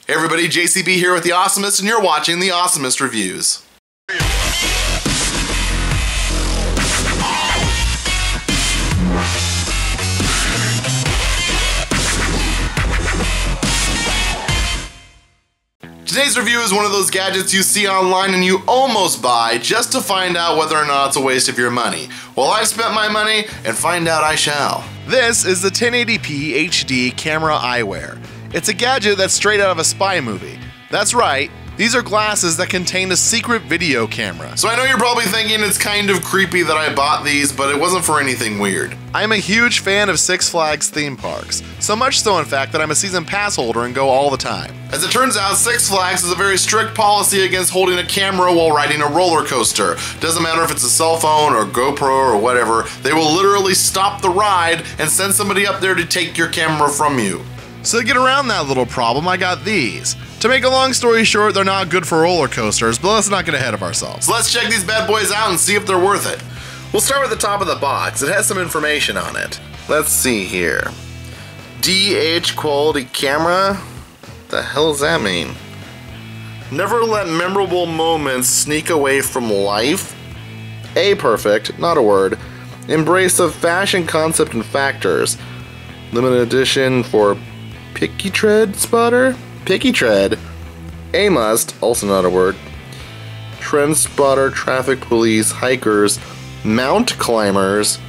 Hey everybody, JCB here with the Awesomist, and you're watching the Awesomist Reviews. Today's review is one of those gadgets you see online and you almost buy just to find out whether or not it's a waste of your money. Well, I've spent my money and find out I shall. This is the 1080p HD camera eyewear. It's a gadget that's straight out of a spy movie. That's right, these are glasses that contain a secret video camera. So I know you're probably thinking it's kind of creepy that I bought these, but it wasn't for anything weird. I'm a huge fan of Six Flags theme parks. So much so in fact that I'm a season pass holder and go all the time. As it turns out, Six Flags has a very strict policy against holding a camera while riding a roller coaster. Doesn't matter if it's a cell phone or GoPro or whatever, they will literally stop the ride and send somebody up there to take your camera from you. So to get around that little problem, I got these. To make a long story short, they're not good for roller coasters, but let's not get ahead of ourselves. So let's check these bad boys out and see if they're worth it. We'll start with the top of the box. It has some information on it. Let's see here. DH quality camera? The hell does that mean? Never let memorable moments sneak away from life. A perfect, not a word. Embrace of fashion concept and factors. Limited edition for Picky Tread spotter? Picky Tread. A must, also not a word. Trend spotter, traffic police, hikers, mount climbers,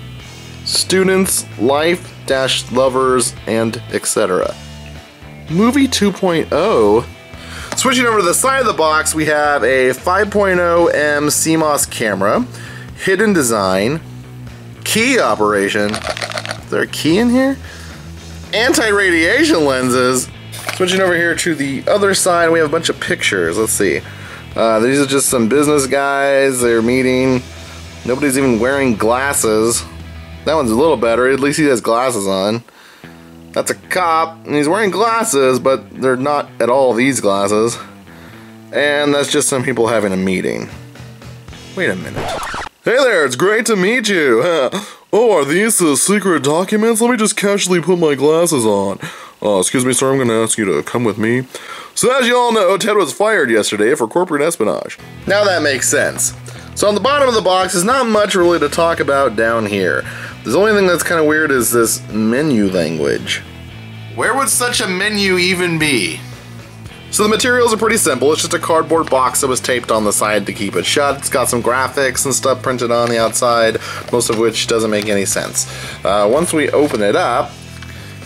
students, life-lovers, and etc. Movie 2.0. Switching over to the side of the box, we have a 5.0M CMOS camera, hidden design, key operation. Is there a key in here? Anti-radiation lenses. Switching over here to the other side, we have a bunch of pictures. Let's see. These are just some business guys. They're meeting. Nobody's even wearing glasses. That one's a little better. At least he has glasses on. That's a cop, and he's wearing glasses, but they're not at all these glasses. And that's just some people having a meeting. Wait a minute. Hey there, it's great to meet you. Oh, are these secret documents? Let me just casually put my glasses on. Excuse me, sir, I'm gonna ask you to come with me. So as you all know, Ted was fired yesterday for corporate espionage. Now that makes sense. So on the bottom of the box, there's not much really to talk about down here. The only thing that's kind of weird is this menu language. Where would such a menu even be? So the materials are pretty simple. It's just a cardboard box that was taped on the side to keep it shut. It's got some graphics and stuff printed on the outside, most of which doesn't make any sense. Once we open it up,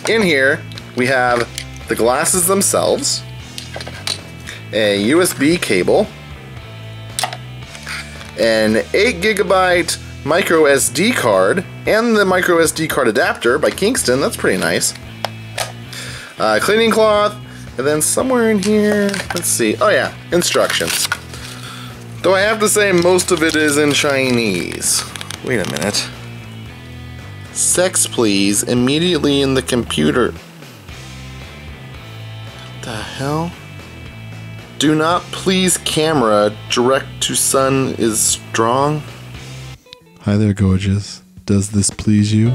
in here we have the glasses themselves, a USB cable, an 8GB micro SD card, and the micro SD card adapter by Kingston. That's pretty nice. Cleaning cloth, and then somewhere in here, let's see. Oh yeah, instructions. Though I have to say most of it is in Chinese. Wait a minute. Sex please, immediately in the computer. What the hell? Do not please camera, direct to sun is strong. Hi there, gorgeous. Does this please you?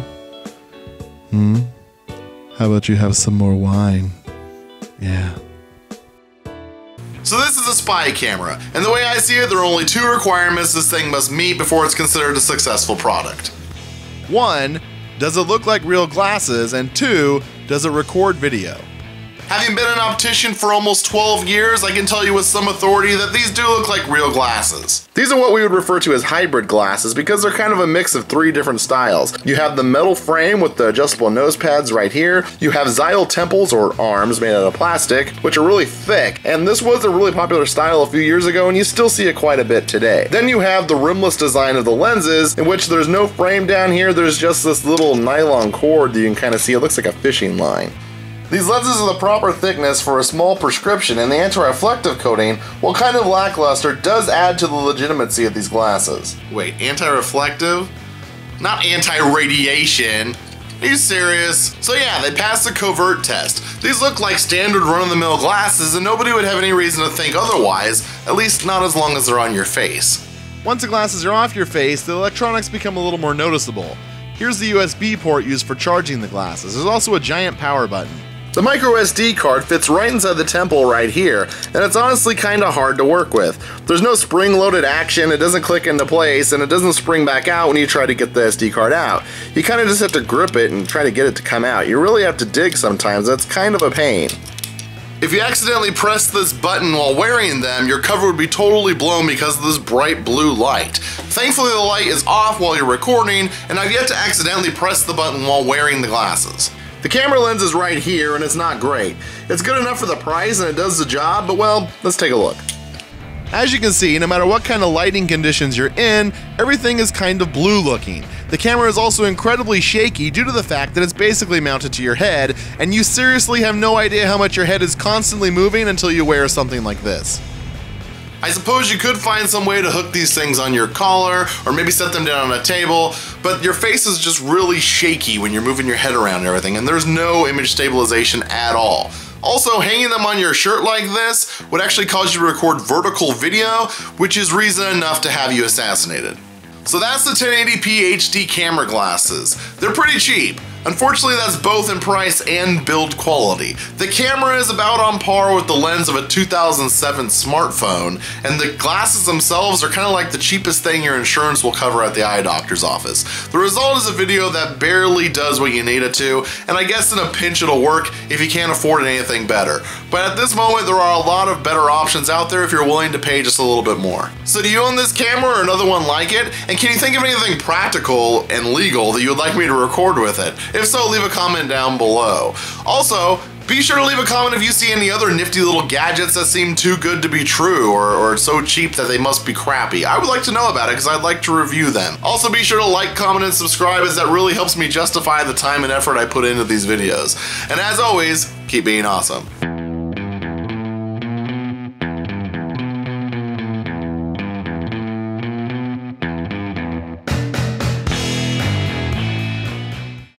How about you have some more wine? Yeah. So this is a spy camera, and the way I see it, there are only two requirements this thing must meet before it's considered a successful product. 1, does it look like real glasses? And 2, does it record video? Having been an optician for almost 12 years, I can tell you with some authority that these do look like real glasses. These are what we would refer to as hybrid glasses because they're kind of a mix of 3 different styles. You have the metal frame with the adjustable nose pads right here. You have Zyl temples or arms made out of plastic, which are really thick. And this was a really popular style a few years ago, and you still see it quite a bit today. Then you have the rimless design of the lenses, in which there's no frame down here. There's just this little nylon cord that you can kind of see. It looks like a fishing line. These lenses are the proper thickness for a small prescription, and the anti-reflective coating, while kind of lackluster, does add to the legitimacy of these glasses. Wait, anti-reflective? Not anti-radiation. Are you serious? So yeah, they passed the covert test. These look like standard run-of-the-mill glasses, and nobody would have any reason to think otherwise, at least not as long as they're on your face. Once the glasses are off your face, the electronics become a little more noticeable. Here's the USB port used for charging the glasses. There's also a giant power button. The micro SD card fits right inside the temple right here, and it's honestly kinda hard to work with. There's no spring-loaded action, it doesn't click into place, and it doesn't spring back out when you try to get the SD card out. You kinda just have to grip it and try to get it to come out. You really have to dig sometimes, that's kind of a pain. If you accidentally press this button while wearing them, your cover would be totally blown because of this bright blue light. Thankfully the light is off while you're recording, and I've yet to accidentally press the button while wearing the glasses. The camera lens is right here and it's not great. It's good enough for the price and it does the job, but well, let's take a look. As you can see, no matter what kind of lighting conditions you're in, everything is kind of blue looking. The camera is also incredibly shaky due to the fact that it's basically mounted to your head, and you seriously have no idea how much your head is constantly moving until you wear something like this. I suppose you could find some way to hook these things on your collar, or maybe set them down on a table, but your face is just really shaky when you're moving your head around and everything, and there's no image stabilization at all. Also, hanging them on your shirt like this would actually cause you to record vertical video, which is reason enough to have you assassinated. So that's the 1080p HD camera glasses. They're pretty cheap. Unfortunately, that's both in price and build quality. The camera is about on par with the lens of a 2007 smartphone, and the glasses themselves are kind of like the cheapest thing your insurance will cover at the eye doctor's office. The result is a video that barely does what you need it to, and I guess in a pinch it'll work if you can't afford anything better. But at this moment, there are a lot of better options out there if you're willing to pay just a little bit more. So do you own this camera or another one like it? And can you think of anything practical and legal that you would like me to record with it? If so, leave a comment down below. Also, be sure to leave a comment if you see any other nifty little gadgets that seem too good to be true or so cheap that they must be crappy. I would like to know about it because I'd like to review them. Also, be sure to like, comment, and subscribe as that really helps me justify the time and effort I put into these videos. And as always, keep being awesome.